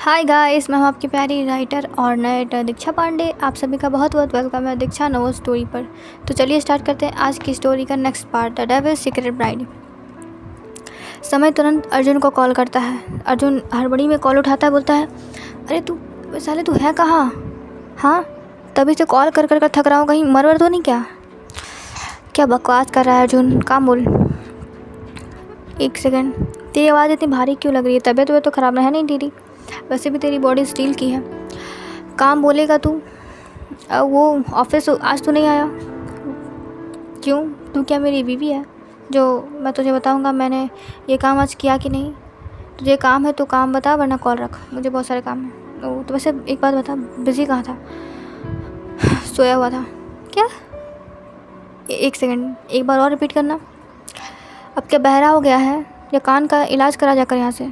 Hi guys, मैं हूं आपकी प्यारी राइटर और नरेटर दीक्षा पांडे। आप सभी का बहुत बहुत वेलकम है दीक्षा नोवेल स्टोरी पर। तो चलिए स्टार्ट करते हैं आज की स्टोरी का next part, the devil's secret bride. समय तुरंत अर्जुन को कॉल करता है। अर्जुन हड़बड़ी में कॉल उठाता है, बोलता है, अरे तू साले तू है कहाँ? हाँ, तभी से कॉल कर कर कर थक रहा हूँ, कहीं मर वर तो नहीं क्या? क्या बकवास कर रहा है अर्जुन, काम बोल। एक सेकेंड, तेरी आवाज़ इतनी भारी क्यों लग रही है? तबीयत तो ख़राब है नहीं तेरी? वैसे भी तेरी बॉडी स्टील की है। काम बोलेगा तू। वो ऑफिस आज तो नहीं आया? क्यों? तू क्या मेरी बीवी है जो मैं तुझे बताऊंगा मैंने ये काम आज किया कि नहीं? तुझे काम है तो काम बता, वरना कॉल रख, मुझे बहुत सारे काम हैं। तो वैसे एक बात बता, बिज़ी कहाँ था? सोया हुआ था। क्या? एक सेकंड, एक बार और रिपीट करना। अब क्या बहरा हो गया है? या कान का इलाज करा जाकर यहाँ से।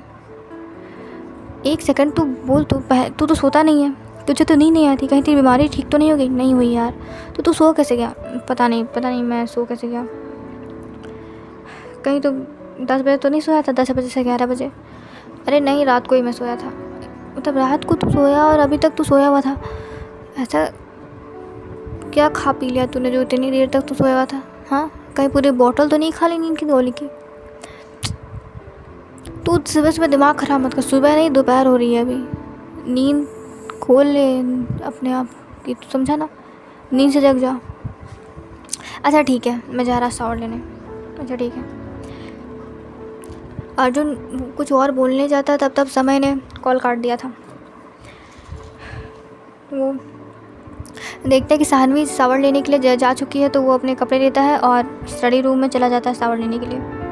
एक सेकंड, तू बोल, तू तो सोता नहीं है, तुझे तो नींद नहीं आती, कहीं तेरी बीमारी ठीक तो नहीं हो गई? नहीं हुई यार। तो तू सो कैसे गया? पता नहीं मैं सो कैसे गया। कहीं तो 10 बजे तो नहीं सोया था? 10 बजे से 11 बजे? अरे नहीं, रात को ही मैं सोया था। मतलब रात को तू सोया और अभी तक तू सोया हुआ था? ऐसा क्या खा पी लिया तूने जो इतनी देर तक तू सोया हुआ था? हाँ, कहीं पूरी बोतल तो नहीं खा ली नींद की गोली की? तू सुबह सुबह दिमाग ख़राब मत कर। सुबह नहीं, दोपहर हो रही है अभी। नींद खोल ले अपने आप की, तू समझा ना? नींद से जग जा। अच्छा ठीक है, मैं जा रहा शावर लेने। अच्छा ठीक है। अर्जुन कुछ और बोलने जाता तब समय ने कॉल काट दिया था। वो देखता है कि सानवी शावर लेने के लिए जा चुकी है, तो वो अपने कपड़े लेता है और स्टडी रूम में चला जाता है शावर लेने के लिए।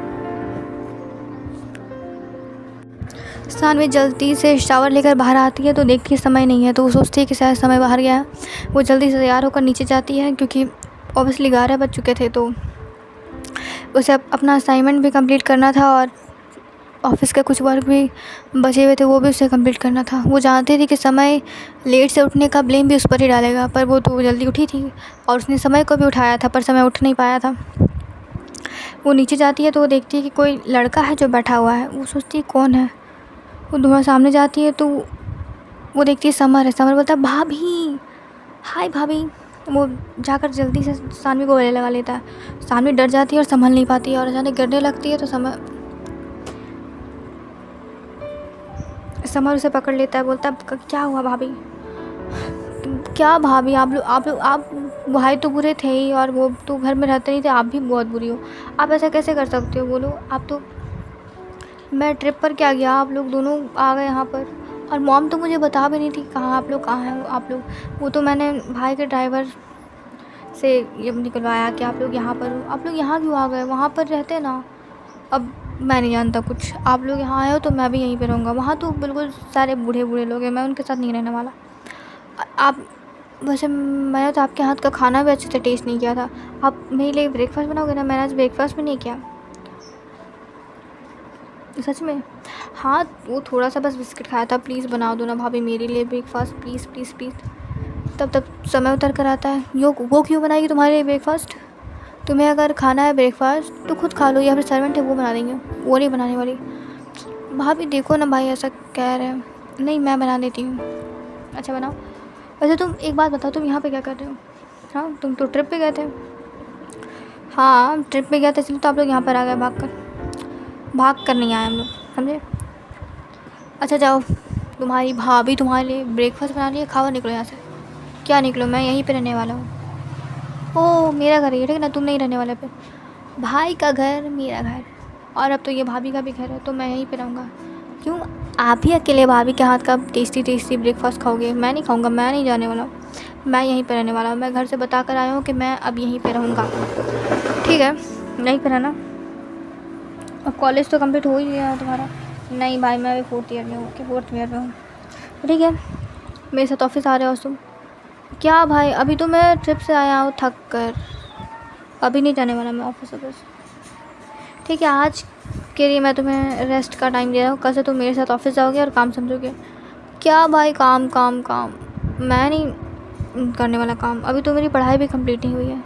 सानवी जल्दी से शावर लेकर बाहर आती है तो देखती है समय नहीं है, तो वो सोचती है कि शायद समय बाहर गया है। वो जल्दी से तैयार होकर नीचे जाती है क्योंकि ऑब्वियसली 11 बज चुके थे, तो उसे अपना असाइनमेंट भी कंप्लीट करना था और ऑफिस का कुछ वर्क भी बचे हुए थे, वो भी उसे कंप्लीट करना था। वो जानती थी कि समय लेट से उठने का ब्लेम भी उस पर ही डालेगा, पर वो तो जल्दी उठी थी और उसने समय को भी उठाया था, पर समय उठ नहीं पाया था। वो नीचे जाती है तो वो देखती है कि कोई लड़का है जो बैठा हुआ है। वो सोचती है कौन है। वो थोड़ा सामने जाती है तो वो देखती है समर है। समर बोलता है, भाभी, हाय भाभी। वो जाकर जल्दी से सानवी को गले लगा लेता है। सानवी डर जाती है और संभल नहीं पाती है और अचानक गिरने लगती है, तो समर उसे पकड़ लेता है। बोलता है, क्या हुआ भाभी? क्या भाभी, आप भाई तो बुरे थे ही, और वो तो घर में रहते नहीं थे, आप भी बहुत बुरी हो। आप ऐसा कैसे कर सकते हो? बोलो आप तो। मैं ट्रिप पर क्या गया, आप लोग दोनों आ गए यहाँ पर, और मॉम तो मुझे बता भी नहीं थी कहाँ आप लोग, कहाँ हैं आप लोग। वो तो मैंने भाई के ड्राइवर से ये निकलवाया कि आप लोग यहाँ पर हो। आप लोग यहाँ क्यों आ गए? वहाँ पर रहते ना। अब मैं नहीं जानता कुछ, आप लोग यहाँ आए हो तो मैं भी यहीं पे रहूँगा। वहाँ तो बिल्कुल सारे बूढ़े बूढ़े लोग हैं, मैं उनके साथ नहीं रहने वाला। आप वैसे मैंने तो आपके हाथ का खाना भी अच्छे से टेस्ट नहीं किया था। आप मेरे लिए ब्रेकफास्ट बनाओगे ना? मैंने आज ब्रेकफास्ट भी नहीं किया। सच में? हाँ, वो थोड़ा सा बस बिस्किट खाया था। प्लीज़ बना दो ना भाभी मेरे लिए ब्रेकफास्ट, प्लीज़ प्लीज़ प्लीज़। तब समय उतर कर आता है, वो क्यों बनाएगी तुम्हारे लिए ब्रेकफास्ट? तुम्हें अगर खाना है ब्रेकफास्ट तो खुद खा लो, या फिर सर्वेंट है वो बना देंगे, वो नहीं बनाने वाली। भाभी देखो ना, भाई ऐसा कह रहे हैं। नहीं, मैं बना देती हूँ। अच्छा बनाओ। वैसे तुम एक बात बताओ, तुम यहाँ पे क्या कर रहे हो? हाँ, तुम तो ट्रिप पे गए थे। हाँ, ट्रिप पे गए थे इसलिए तो आप लोग यहाँ पर आ गए भाग कर नहीं आए हम लोग, समझे? अच्छा जाओ, तुम्हारी भाभी तुम्हारे लिए ब्रेकफास्ट बना लिया, खाओ, निकलो यहाँ से। क्या निकलो? मैं यहीं पे रहने वाला हूँ। ओह, मेरा घर है ये, ठीक है ना? तुम नहीं रहने वाले पे। भाई का घर, मेरा घर, और अब तो ये भाभी का भी घर है, तो मैं यहीं पे रहूँगा। क्यों? आप ही अकेले भाभी के हाथ का टेस्टी टेस्टी ब्रेकफास्ट खाओगे? मैं नहीं खाऊँगा, मैं नहीं जाने वाला हूँ। मैं यहीं पे रहने वाला हूँ। मैं घर से बता कर आया हूँ कि मैं अब यहीं पे रहूँगा। ठीक है, यहीं पे रहना। अब कॉलेज तो कंप्लीट हो ही गया तुम्हारा। नहीं भाई, मैं अभी 4th ईयर में हूँ, कि 4th ईयर में हूँ। ठीक है, मेरे साथ ऑफिस आ रहे हो तुम? क्या भाई, अभी तो मैं ट्रिप से आया हूँ थक कर, अभी नहीं जाने वाला मैं ऑफिस। ठीक है, आज के लिए मैं तुम्हें रेस्ट का टाइम दे रहा हूँ। कल से तुम मेरे साथ ऑफिस जाओगे और काम समझोगे। क्या भाई, काम काम काम? मैं नहीं करने वाला काम। अभी तो मेरी पढ़ाई भी कंप्लीट नहीं हुई है।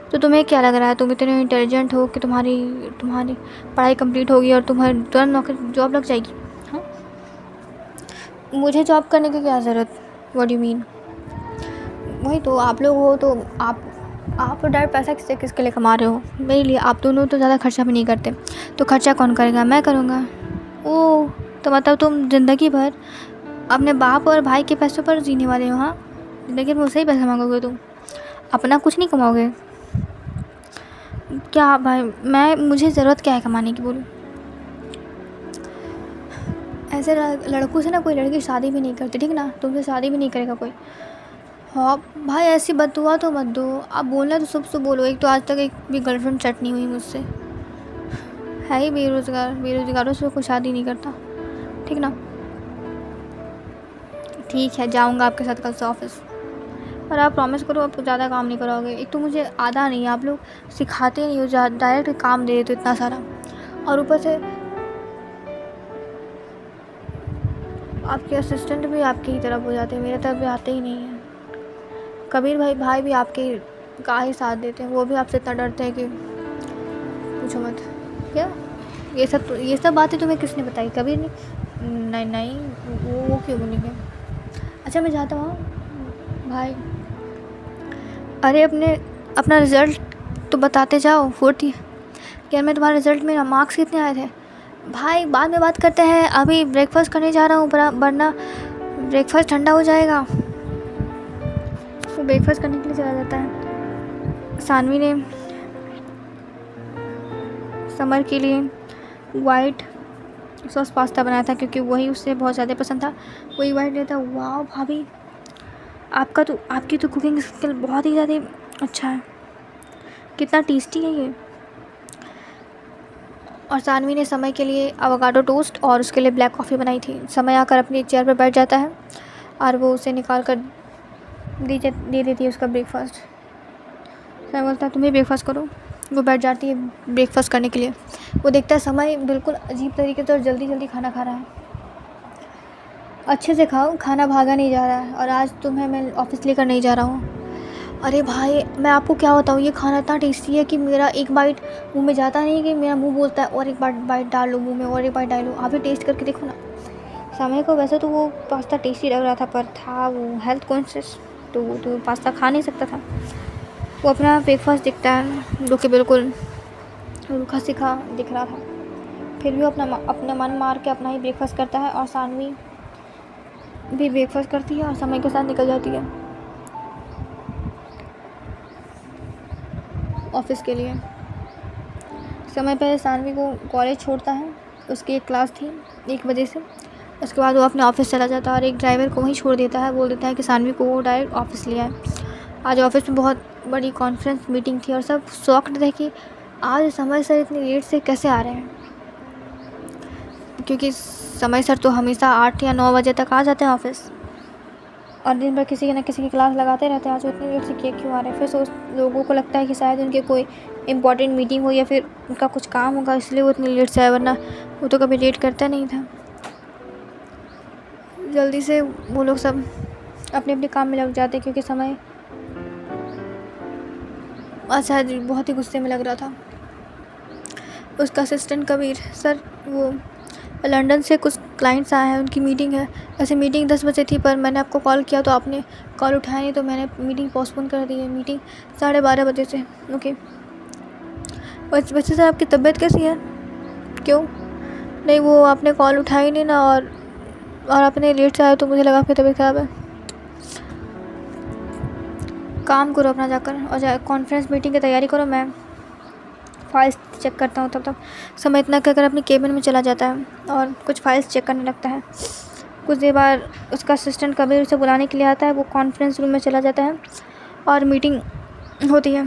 तो तुम्हें क्या लग रहा है, तुम इतने इंटेलिजेंट हो कि तुम्हारी पढ़ाई कंप्लीट होगी और तुम्हारी तुरंत नौकरी जॉब लग जाएगी? हाँ, मुझे जॉब करने की क्या ज़रूरत? What do you mean? वही तो, आप लोग हो तो आप डायरेक्ट पैसा किसके लिए कमा रहे हो? मेरे लिए। आप दोनों तो ज़्यादा खर्चा भी नहीं करते, तो खर्चा कौन करेगा? मैं करूँगा। ओह! तो मतलब तुम ज़िंदगी भर अपने बाप और भाई के पैसों पर जीने वाले हो, हाँ? ज़िंदगी में उसे ही पैसा मांगोगे तुम, अपना कुछ नहीं कमाओगे क्या? भाई मुझे ज़रूरत क्या है कमाने की, बोलो? ऐसे लड़कों से ना कोई लड़की शादी भी नहीं करती, ठीक ना? तुमसे शादी भी नहीं करेगा कोई। हाँ भाई, ऐसी बददुआ तो मत दो। आप बोलना तो शुभ शुभ बोलो। एक तो आज तक एक भी गर्लफ्रेंड सेट नहीं हुई मुझसे, है ही बेरोज़गार। बेरोज़गारों से कोई शादी नहीं करता, ठीक ना? ठीक है, जाऊँगा आपके साथ कल से ऑफिस, पर आप प्रॉमिस करो आप ज़्यादा काम नहीं कराओगे। एक तो मुझे आधा नहीं है, आप लोग सिखाते नहीं हो, डायरेक्ट काम दे देते हो इतना सारा, और ऊपर से आपके असिस्टेंट भी आपकी ही तरफ हो जाते हैं, मेरे तरफ भी आते ही नहीं हैं। कबीर भाई भी आपके का ही साथ देते हैं, वो भी आपसे इतना डरते हैं कि पूछो मत। क्या ये सब बातें तुम्हें किसने बताई? कबीर ने? नहीं, वो क्यों बोलेंगे? अच्छा, मैं जाता हूँ भाई। अरे अपना रिज़ल्ट तो बताते जाओ। 40 क्या मैं तुम्हारे रिज़ल्ट में मार्क्स कितने आए थे? भाई बाद में बात करते हैं, अभी ब्रेकफास्ट करने जा रहा हूँ, वरना ब्रेकफास्ट ठंडा हो जाएगा। वो ब्रेकफास्ट करने के लिए चला जाता है। सानवी ने समर के लिए वाइट सॉस पास्ता बनाया था, क्योंकि वही उससे बहुत ज़्यादा पसंद था। वही वाइट लेता। वाह भाभी, आपकी तो कुकिंग स्किल बहुत ही ज़्यादा अच्छा है। कितना टेस्टी है ये। और सानवी ने समय के लिए एवोकाडो टोस्ट और उसके लिए ब्लैक कॉफ़ी बनाई थी। समय आकर अपनी चेयर पर बैठ जाता है और वो उसे निकाल कर दे देती है उसका ब्रेकफास्ट। समय बोलता है तुम्हें ब्रेकफास्ट करो। वो बैठ जाती है ब्रेकफास्ट करने के लिए। वो देखता है समय बिल्कुल अजीब तरीके से और जल्दी जल्दी खाना खा रहा है। अच्छे से खाओ, खाना भागा नहीं जा रहा है, और आज तुम्हें मैं ऑफिस लेकर नहीं जा रहा हूँ। अरे भाई, मैं आपको क्या बताऊँ, ये खाना इतना टेस्टी है कि मेरा एक बाइट मुंह में जाता नहीं, कि मेरा मुंह बोलता है और एक बाइट डाल लो मुंह में, और एक बाइट डाल लो। आप भी टेस्ट करके देखो ना। समय को वैसे तो वो पास्ता टेस्टी लग रहा था, पर था वो हेल्थ कॉन्शियस, तो वो तो पास्ता खा नहीं सकता था। वो अपना ब्रेकफास्ट दिखता है जो कि बिल्कुल रूखा सीखा दिख रहा था, फिर भी वो अपना मन मार के अपना ही ब्रेकफास्ट करता है। और सानवी भी ब्रेकफास्ट करती है और समय के साथ निकल जाती है ऑफिस के लिए। समय पर सानवी को कॉलेज छोड़ता है, उसकी एक क्लास थी 1 बजे से। उसके बाद वो अपने ऑफिस चला जाता है और एक ड्राइवर को वहीं छोड़ देता है। बोल देता है कि सानवी को वो डायरेक्ट ऑफिस ले आए। आज ऑफिस में बहुत बड़ी कॉन्फ्रेंस मीटिंग थी और सब शॉक्ड थे कि आज समय सर इतनी लेट से कैसे आ रहे हैं, क्योंकि समय सर तो हमेशा 8 या 9 बजे तक आ जाते हैं ऑफिस, और दिन भर किसी न किसी की क्लास लगाते रहते हैं। आज वो इतनी लेट से क्यों आ रहे हैं? फिर लोगों को लगता है कि शायद उनके कोई इम्पॉर्टेंट मीटिंग हो या फिर उनका कुछ काम होगा, इसलिए वो इतनी लेट से आए, वरना वो तो कभी लेट करता नहीं था। जल्दी से वो लोग सब अपने अपने काम में लग जाते, क्योंकि समय अच्छा बहुत ही गुस्से में लग रहा था। उसका असिस्टेंट कबीर सर, वो लंदन से कुछ क्लाइंट्स आए हैं, उनकी मीटिंग है। वैसे मीटिंग 10 बजे थी, पर मैंने आपको कॉल किया तो आपने कॉल उठाया नहीं, तो मैंने मीटिंग पोस्टपोन कर दी है। मीटिंग 12:30 बजे से। ओके। वैसे सर आपकी तबीयत कैसी है? क्यों? नहीं, वो आपने कॉल उठाई नहीं ना, और आपने लेट से आया तो मुझे लगा आपकी तबीयत ख़राब है। काम करो अपना जाकर, और कॉन्फ्रेंस मीटिंग की तैयारी करो। मैं फाइल्स चेक करता हूँ। तब तक समय इतना कहकर अपनी केबिन में चला जाता है और कुछ फाइल्स चेक करने लगता है। कुछ देर बाद उसका असिस्टेंट कबीर उसे बुलाने के लिए आता है। वो कॉन्फ्रेंस रूम में चला जाता है और मीटिंग होती है।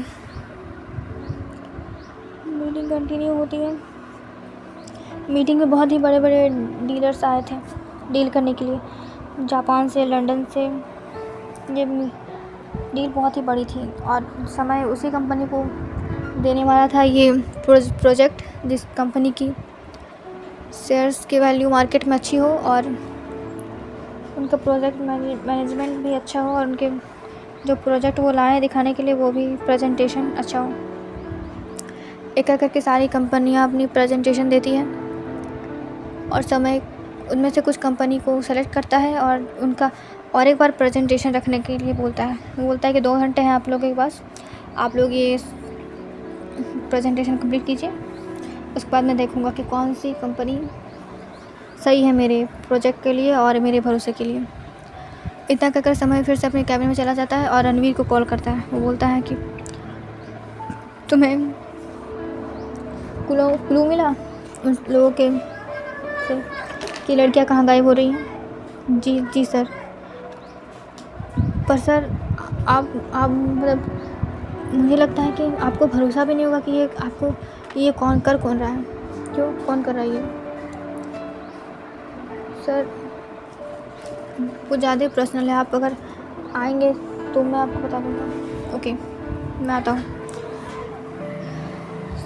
मीटिंग कंटिन्यू होती है। मीटिंग में बहुत ही बड़े बड़े डीलर्स आए थे डील करने के लिए, जापान से, लंदन से। ये डील बहुत ही बड़ी थी और समय उसी कंपनी को देने वाला था ये प्रोजेक्ट, जिस कंपनी की शेयर्स की वैल्यू मार्केट में अच्छी हो और उनका प्रोजेक्ट मैनेजमेंट भी अच्छा हो, और उनके जो प्रोजेक्ट वो लाए दिखाने के लिए वो भी प्रेजेंटेशन अच्छा हो। एक एक करके सारी कंपनियां अपनी प्रेजेंटेशन देती हैं और समय उनमें से कुछ कंपनी को सेलेक्ट करता है और उनका और एक बार प्रेजेंटेशन रखने के लिए बोलता है। वो बोलता है कि 2 घंटे हैं आप लोगों के पास, आप लोग ये प्रेजेंटेशन कंप्लीट कीजिए, उसके बाद मैं देखूँगा कि कौन सी कंपनी सही है मेरे प्रोजेक्ट के लिए और मेरे भरोसे के लिए। इतना कहकर समय फिर से अपने कैबिन में चला जाता है और रणवीर को कॉल करता है। वो बोलता है कि तुम्हें क्लू मिला उन लोगों के से कि लड़कियां कहाँ गायब हो रही हैं? जी सर। पर सर आप मतलब मुझे लगता है कि आपको भरोसा भी नहीं होगा कि ये कौन रहा है, कौन कर रहा है ये? सर कुछ ज़्यादा ही पर्सनल है, आप अगर आएंगे तो मैं आपको बता दूँगा। ओके मैं आता हूँ।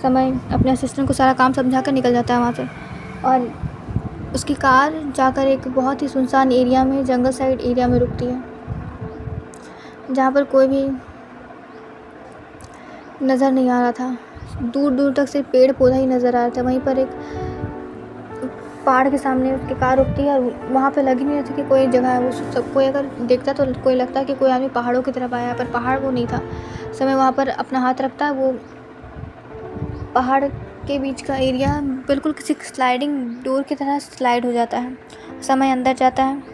समय अपने असिस्टेंट को सारा काम समझा कर निकल जाता है वहाँ से और उसकी कार जाकर एक बहुत ही सुनसान एरिया में, जंगल साइड एरिया में रुकती है, जहाँ पर कोई भी नज़र नहीं आ रहा था। दूर दूर तक सिर्फ पेड़ पौधा ही नज़र आ रहा था। वहीं पर एक पहाड़ के सामने उसकी कार रुकती है और वहाँ पे लग ही नहीं रहा था कि कोई जगह है। वो सब कोई अगर देखता तो कोई लगता कि कोई आदमी पहाड़ों की तरफ आया है, पर पहाड़ वो नहीं था। समय वहाँ पर अपना हाथ रखता है, वो पहाड़ के बीच का एरिया बिल्कुल किसी स्लाइडिंग डोर की तरह स्लाइड हो जाता है। समय अंदर जाता है